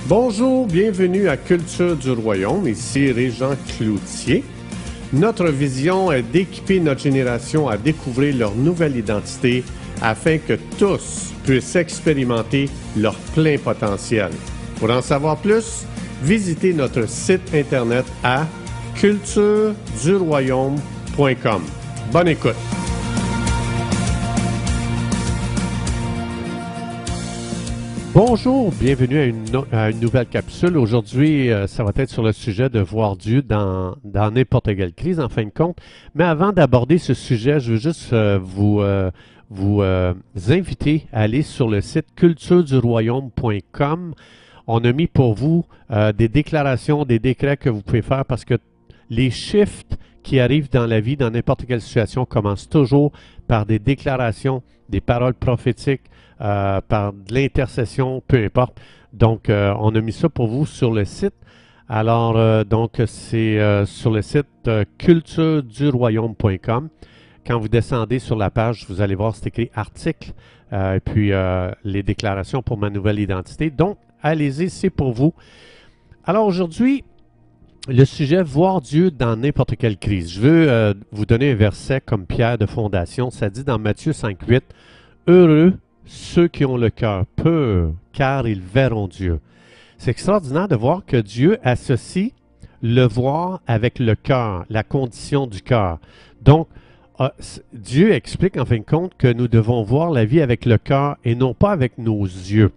Bonjour, bienvenue à Culture du Royaume, ici Régent Cloutier. Notre vision est d'équiper notre génération à découvrir leur nouvelle identité afin que tous puissent expérimenter leur plein potentiel. Pour en savoir plus, visitez notre site internet à cultureduroyaume.com. Bonne écoute! Bonjour, bienvenue à une nouvelle capsule. Aujourd'hui, ça va être sur le sujet de voir Dieu dans n'importe quelle crise, en fin de compte. Mais avant d'aborder ce sujet, je veux juste vous inviter à aller sur le site cultureduroyaume.com. On a mis pour vous des déclarations, des décrets que vous pouvez faire parce que les shifts qui arrivent dans la vie, dans n'importe quelle situation, commencent toujours par des déclarations, des paroles prophétiques, par de l'intercession, peu importe. Donc, on a mis ça pour vous sur le site. Alors, donc, c'est sur le site cultureduroyaume.com. Quand vous descendez sur la page, vous allez voir, c'est écrit article, et puis les déclarations pour ma nouvelle identité. Donc, allez-y, c'est pour vous. Alors, aujourd'hui, le sujet « Voir Dieu dans n'importe quelle crise ». Je veux vous donner un verset comme pierre de fondation. Ça dit dans Matthieu 5,8 « Heureux ceux qui ont le cœur pur, car ils verront Dieu. » C'est extraordinaire de voir que Dieu associe le voir avec le cœur, la condition du cœur. Donc, Dieu explique en fin de compte que nous devons voir la vie avec le cœur et non pas avec nos yeux.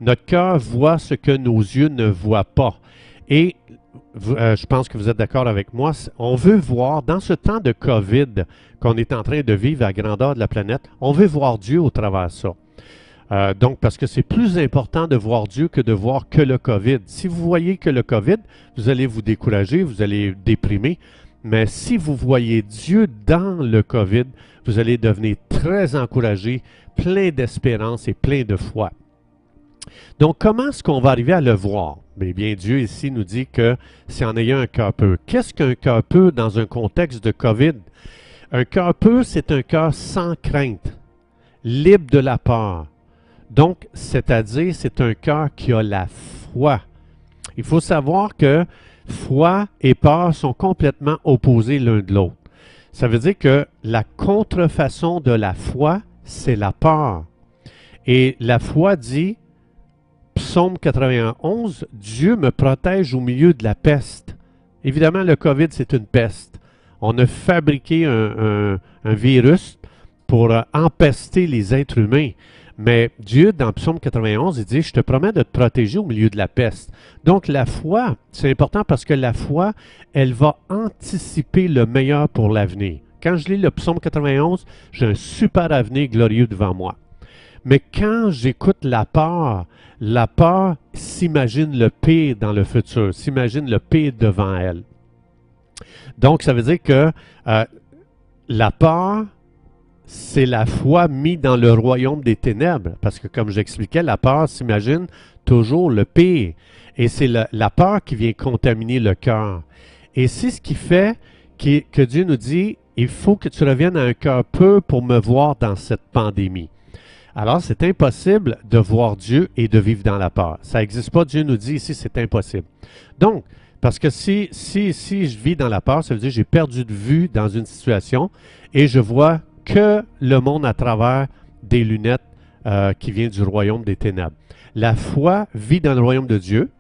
Notre cœur voit ce que nos yeux ne voient pas. Et je pense que vous êtes d'accord avec moi, on veut voir, dans ce temps de COVID qu'on est en train de vivre à grandeur de la planète, on veut voir Dieu au travers de ça. Donc, parce que c'est plus important de voir Dieu que de voir que le COVID. Si vous voyez que le COVID, vous allez vous décourager, vous allez déprimer, mais si vous voyez Dieu dans le COVID, vous allez devenir très encouragé, plein d'espérance et plein de foi. Donc, comment est-ce qu'on va arriver à le voir? Bien, Dieu ici nous dit que c'est en ayant un cœur pur. Qu'est-ce qu'un cœur pur dans un contexte de COVID? Un cœur pur, c'est un cœur sans crainte, libre de la peur. Donc, c'est-à-dire, c'est un cœur qui a la foi. Il faut savoir que foi et peur sont complètement opposés l'un de l'autre. Ça veut dire que la contrefaçon de la foi, c'est la peur. Et la foi dit, Psaume 91, Dieu me protège au milieu de la peste. Évidemment, le COVID, c'est une peste. On a fabriqué un virus pour empester les êtres humains. Mais Dieu, dans Psaume 91, il dit, je te promets de te protéger au milieu de la peste. Donc, la foi, c'est important parce que la foi, elle va anticiper le meilleur pour l'avenir. Quand je lis le Psaume 91, j'ai un super avenir glorieux devant moi. Mais quand j'écoute la peur s'imagine le pire dans le futur, s'imagine le pire devant elle. Donc, ça veut dire que la peur, c'est la foi mise dans le royaume des ténèbres. Parce que, comme j'expliquais, la peur s'imagine toujours le pire. Et c'est la peur qui vient contaminer le cœur. Et c'est ce qui fait que Dieu nous dit, il faut que tu reviennes à un cœur pur pour me voir dans cette pandémie. Alors, c'est impossible de voir Dieu et de vivre dans la peur. Ça n'existe pas. Dieu nous dit ici, c'est impossible. Donc, parce que si je vis dans la peur, ça veut dire que j'ai perdu de vue dans une situation et je vois que le monde à travers des lunettes qui viennent du royaume des ténèbres. La foi vit dans le royaume de Dieu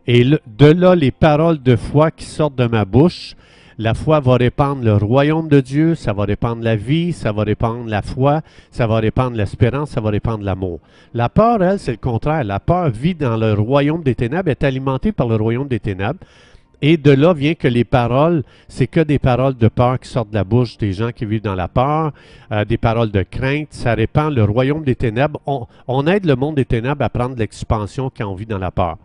et de là, les paroles de foi qui sortent de ma bouche, la foi va répandre le royaume de Dieu, ça va répandre la vie, ça va répandre la foi, ça va répandre l'espérance, ça va répandre l'amour. La peur, elle, c'est le contraire. La peur vit dans le royaume des ténèbres, est alimentée par le royaume des ténèbres. Et de là vient que les paroles, c'est que des paroles de peur qui sortent de la bouche des gens qui vivent dans la peur, des paroles de crainte. Ça répand le royaume des ténèbres. On aide le monde des ténèbres à prendre l'expansion quand on vit dans la peur.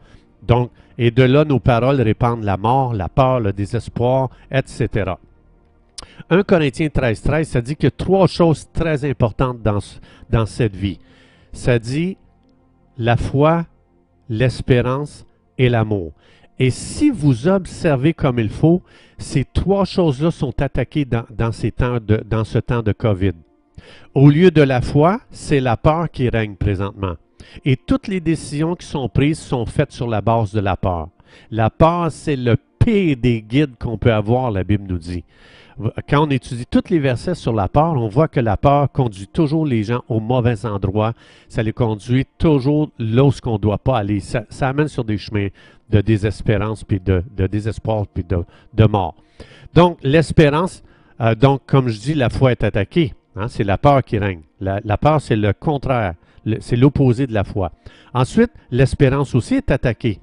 Donc, et de là, nos paroles répandent la mort, la peur, le désespoir, etc. 1 Corinthiens 13, ça dit qu'il y a trois choses très importantes dans cette vie. Ça dit la foi, l'espérance et l'amour. Et si vous observez comme il faut, ces trois choses-là sont attaquées dans ce temps de COVID. Au lieu de la foi, c'est la peur qui règne présentement. Et toutes les décisions qui sont prises sont faites sur la base de la peur. La peur, c'est le pire des guides qu'on peut avoir, la Bible nous dit. Quand on étudie tous les versets sur la peur, on voit que la peur conduit toujours les gens au mauvais endroit. Ça les conduit toujours là où on ne doit pas aller. Ça amène sur des chemins de désespérance, puis de désespoir, puis de mort. Donc, l'espérance, donc comme je dis, la foi est attaquée. Hein, c'est la peur qui règne. La peur, c'est le contraire. C'est l'opposé de la foi. Ensuite, l'espérance aussi est attaquée.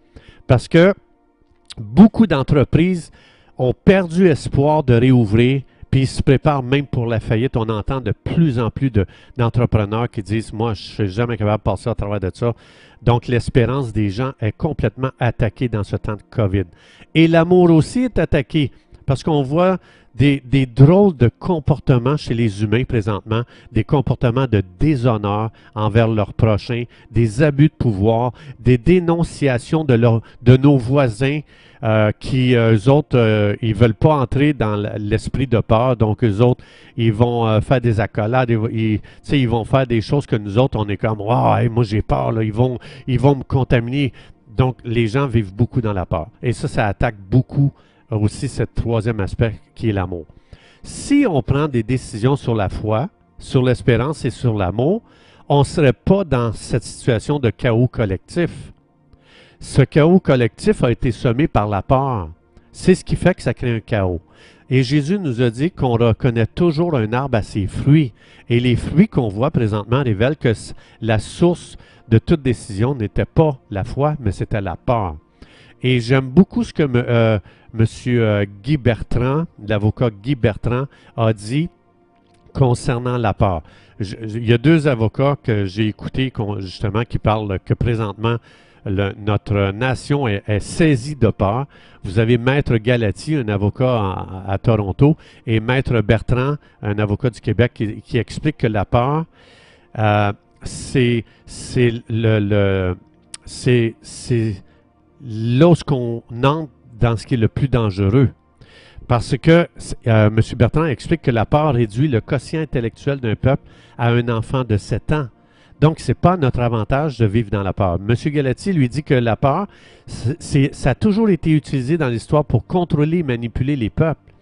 Parce que beaucoup d'entreprises ont perdu espoir de réouvrir, puis ils se préparent même pour la faillite. On entend de plus en plus d'entrepreneurs qui disent « Moi, je ne suis jamais capable de passer à travers de ça. » Donc, l'espérance des gens est complètement attaquée dans ce temps de COVID. Et l'amour aussi est attaqué, parce qu'on voit des drôles de comportements chez les humains présentement, des comportements de déshonneur envers leurs prochains, des abus de pouvoir, des dénonciations de nos voisins qui, eux autres, ils ne veulent pas entrer dans l'esprit de peur. Donc, eux autres, ils vont faire des accolades, ils vont faire des choses que nous autres, on est comme « Wow, hey, moi j'ai peur, là, ils vont me contaminer. » Donc, les gens vivent beaucoup dans la peur. Et ça attaque beaucoup aussi ce troisième aspect qui est l'amour. Si on prend des décisions sur la foi, sur l'espérance et sur l'amour, on ne serait pas dans cette situation de chaos collectif. Ce chaos collectif a été semé par la peur. C'est ce qui fait que ça crée un chaos. Et Jésus nous a dit qu'on reconnaît toujours un arbre à ses fruits. Et les fruits qu'on voit présentement révèlent que la source de toute décision n'était pas la foi, mais c'était la peur. Et j'aime beaucoup ce que M. Guy Bertrand, l'avocat Guy Bertrand, a dit concernant la peur. Il y a deux avocats que j'ai écoutés justement qui parlent que présentement notre nation est saisie de peur. Vous avez Maître Galati, un avocat à Toronto, et Maître Bertrand, un avocat du Québec, qui explique que la peur, c'est lorsqu'on entre dans ce qui est le plus dangereux. Parce que M. Bertrand explique que la peur réduit le quotient intellectuel d'un peuple à un enfant de 7 ans. Donc, ce n'est pas notre avantage de vivre dans la peur. M. Galati lui dit que la peur, ça a toujours été utilisé dans l'histoire pour contrôler et manipuler les peuples.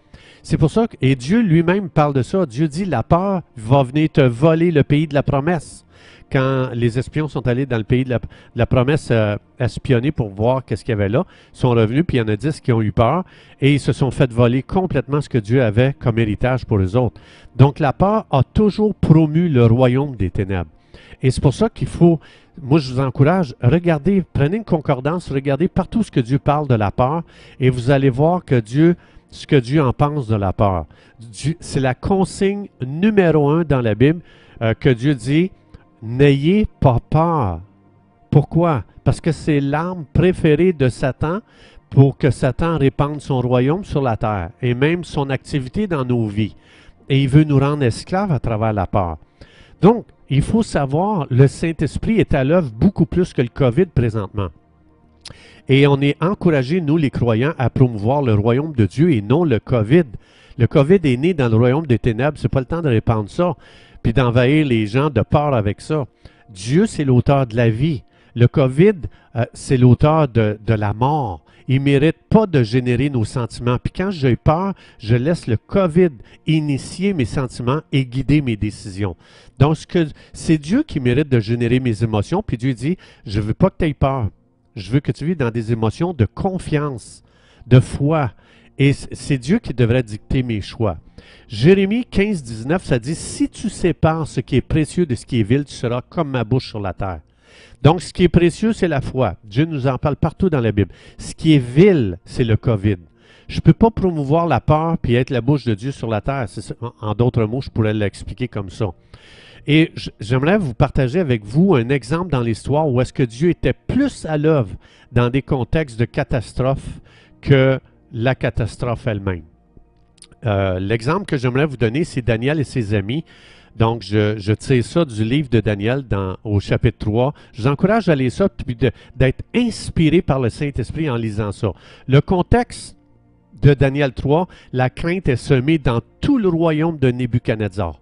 C'est pour ça que, et Dieu lui-même parle de ça. Dieu dit, la peur va venir te voler le pays de la promesse. Quand les espions sont allés dans le pays de la promesse espionner pour voir qu'est-ce qu'il y avait là, ils sont revenus, puis il y en a 10 qui ont eu peur, et ils se sont fait voler complètement ce que Dieu avait comme héritage pour eux autres. Donc la peur a toujours promu le royaume des ténèbres. Et c'est pour ça qu'il faut, moi je vous encourage, regardez, prenez une concordance, regardez partout ce que Dieu parle de la peur, et vous allez voir que ce que Dieu en pense de la peur. C'est la consigne numéro 1 dans la Bible que Dieu dit, n'ayez pas peur. Pourquoi? Parce que c'est l'arme préférée de Satan pour que Satan répande son royaume sur la terre et même son activité dans nos vies. Et il veut nous rendre esclaves à travers la peur. Donc, il faut savoir, le Saint-Esprit est à l'œuvre beaucoup plus que le COVID présentement. Et on est encouragés, nous les croyants, à promouvoir le royaume de Dieu et non le COVID. Le COVID est né dans le royaume des ténèbres, c'est pas le temps de répandre ça, puis d'envahir les gens de peur avec ça. Dieu, c'est l'auteur de la vie. Le COVID, c'est l'auteur de la mort. Il ne mérite pas de générer nos sentiments. Puis quand j'ai peur, je laisse le COVID initier mes sentiments et guider mes décisions. Donc, c'est Dieu qui mérite de générer mes émotions. Puis Dieu dit, je ne veux pas que tu aies peur. Je veux que tu vives dans des émotions de confiance, de foi. Et c'est Dieu qui devrait dicter mes choix. Jérémie 15, 19, ça dit, « Si tu sépares ce qui est précieux de ce qui est vil, tu seras comme ma bouche sur la terre. » Donc, ce qui est précieux, c'est la foi. Dieu nous en parle partout dans la Bible. Ce qui est vil, c'est le COVID. Je ne peux pas promouvoir la peur puis être la bouche de Dieu sur la terre. En d'autres mots, je pourrais l'expliquer comme ça. Et j'aimerais vous partager avec vous un exemple dans l'histoire où est-ce que Dieu était plus à l'œuvre dans des contextes de catastrophe que la catastrophe elle-même. L'exemple que j'aimerais vous donner, c'est Daniel et ses amis. Donc, je tire ça du livre de Daniel au chapitre 3. Je vous encourage à lire ça puis d'être inspiré par le Saint-Esprit en lisant ça. Le contexte de Daniel 3, la crainte est semée dans tout le royaume de Nebuchadnezzar.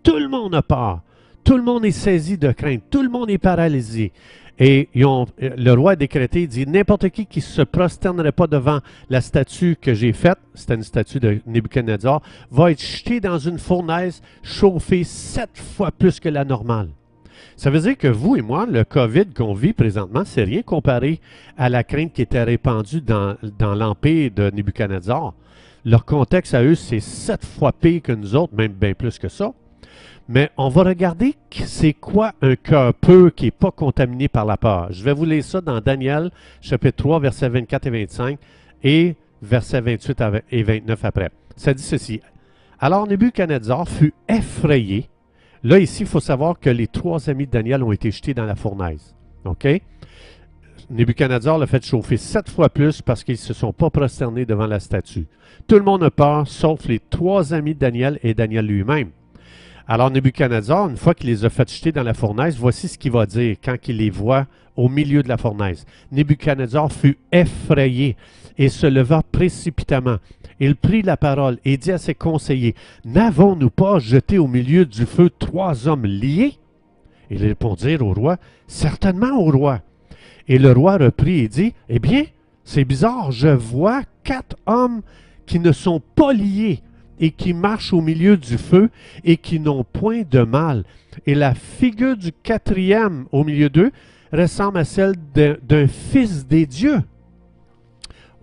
Tout le monde a peur. Tout le monde est saisi de crainte. Tout le monde est paralysé. Et le roi a décrété, il dit, n'importe qui ne se prosternerait pas devant la statue que j'ai faite, c'était une statue de Nebuchadnezzar, va être jeté dans une fournaise chauffée 7 fois plus que la normale. Ça veut dire que vous et moi, le COVID qu'on vit présentement, c'est rien comparé à la crainte qui était répandue dans l'empire de Nebuchadnezzar. Leur contexte à eux, c'est 7 fois pire que nous autres, même bien plus que ça. Mais on va regarder c'est quoi un cœur pur qui n'est pas contaminé par la peur. Je vais vous lire ça dans Daniel, chapitre 3, versets 24 et 25, et versets 28 et 29 après. Ça dit ceci. Alors Nebuchadnezzar fut effrayé. Là, ici, il faut savoir que les 3 amis de Daniel ont été jetés dans la fournaise. OK? Nebuchadnezzar l'a fait chauffer 7 fois plus parce qu'ils ne se sont pas prosternés devant la statue. Tout le monde a peur, sauf les 3 amis de Daniel et Daniel lui-même. Alors Nebuchadnezzar, une fois qu'il les a fait jeter dans la fournaise, voici ce qu'il va dire quand il les voit au milieu de la fournaise. Nebuchadnezzar fut effrayé et se leva précipitamment. Il prit la parole et dit à ses conseillers, « N'avons-nous pas jeté au milieu du feu 3 hommes liés? » Ils répondirent au roi, « Certainement au roi. » Et le roi reprit et dit, « Eh bien, c'est bizarre, je vois 4 hommes qui ne sont pas liés et qui marchent au milieu du feu et qui n'ont point de mal. Et la figure du 4e au milieu d'eux ressemble à celle d'un fils des dieux. »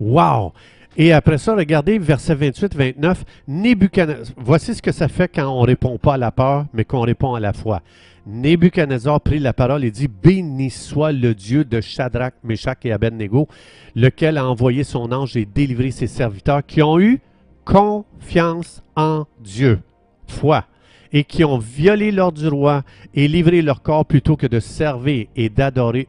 Wow! Et après ça, regardez versets 28-29, Nebuchadnezzar. Voici ce que ça fait quand on ne répond pas à la peur, mais qu'on répond à la foi. Nebuchadnezzar prit la parole et dit, « Béni soit le Dieu de Shadrach, Meshach et Abednego, lequel a envoyé son ange et délivré ses serviteurs qui ont eu confiance en Dieu, foi, et qui ont violé l'ordre du roi et livré leur corps plutôt que de servir et d'adorer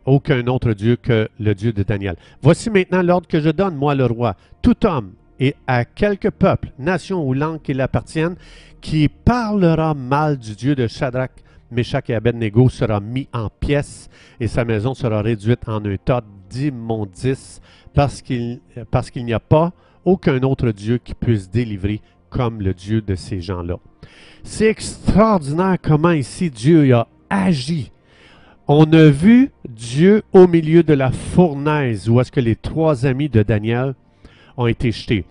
aucun autre Dieu que le Dieu de Daniel. Voici maintenant l'ordre que je donne, moi le roi, tout homme et à quelque peuple, nation ou langue qu'il appartienne, qui parlera mal du Dieu de Shadrach, Meshach et Abednego sera mis en pièces et sa maison sera réduite en un tas d'immondices parce qu'il n'y a pas aucun autre Dieu qui puisse délivrer comme le Dieu de ces gens-là. C'est extraordinaire comment ici Dieu a agi. On a vu Dieu au milieu de la fournaise où est-ce que les 3 amis de Daniel ont été jetés.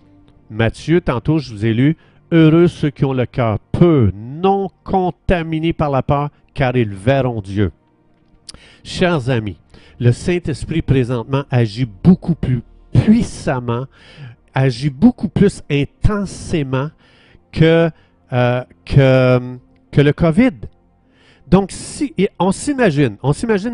Matthieu, tantôt je vous ai lu, « Heureux ceux qui ont le cœur pur, non contaminés par la peur, car ils verront Dieu. » Chers amis, le Saint-Esprit présentement agit beaucoup plus puissamment, agit beaucoup plus intensément que le COVID. Donc, si on s'imagine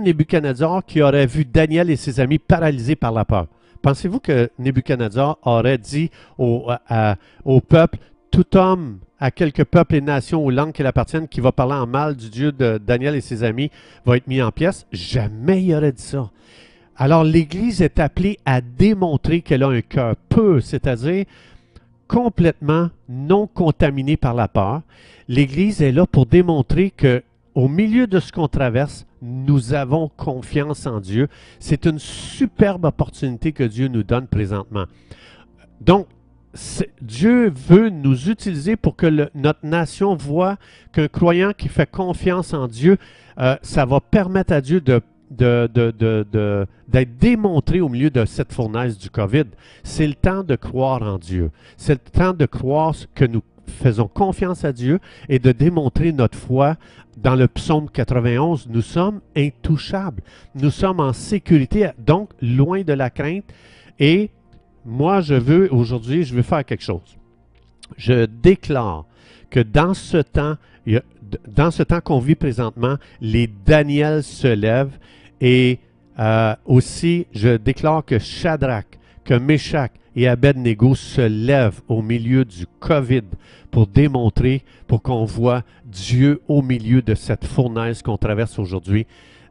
Nebuchadnezzar qui aurait vu Daniel et ses amis paralysés par la peur. Pensez-vous que Nebuchadnezzar aurait dit au peuple, tout homme, à quelque peuple et nation ou langue qu'il appartienne, qui va parler en mal du Dieu de Daniel et ses amis, va être mis en pièces? Jamais il aurait dit ça. Alors, l'Église est appelée à démontrer qu'elle a un cœur pur, c'est-à-dire complètement non contaminé par la peur. L'Église est là pour démontrer que au milieu de ce qu'on traverse, nous avons confiance en Dieu. C'est une superbe opportunité que Dieu nous donne présentement. Donc, Dieu veut nous utiliser pour que notre nation voit qu'un croyant qui fait confiance en Dieu, ça va permettre à Dieu d'être démontré au milieu de cette fournaise du COVID. C'est le temps de croire en Dieu. C'est le temps de croire que nous faisons confiance à Dieu et de démontrer notre foi. Dans le psaume 91, nous sommes intouchables. Nous sommes en sécurité, donc loin de la crainte. Et moi, aujourd'hui, je veux faire quelque chose. Je déclare que dans ce temps qu'on vit présentement, les Daniel se lèvent et aussi, je déclare que Shadrach, que Meshach et Abednego se lèvent au milieu du COVID pour démontrer, pour qu'on voit Dieu au milieu de cette fournaise qu'on traverse aujourd'hui.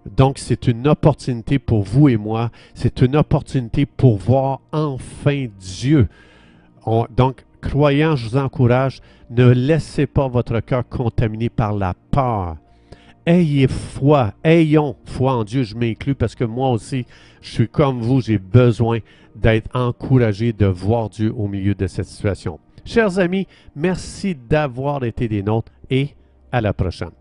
Donc, c'est une opportunité pour vous et moi. C'est une opportunité pour voir enfin Dieu. Donc, croyants, je vous encourage, ne laissez pas votre cœur contaminé par la peur. Ayez foi, ayons foi en Dieu, je m'inclus parce que moi aussi, je suis comme vous, j'ai besoin d'être encouragé de voir Dieu au milieu de cette situation. Chers amis, merci d'avoir été des nôtres et À la prochaine.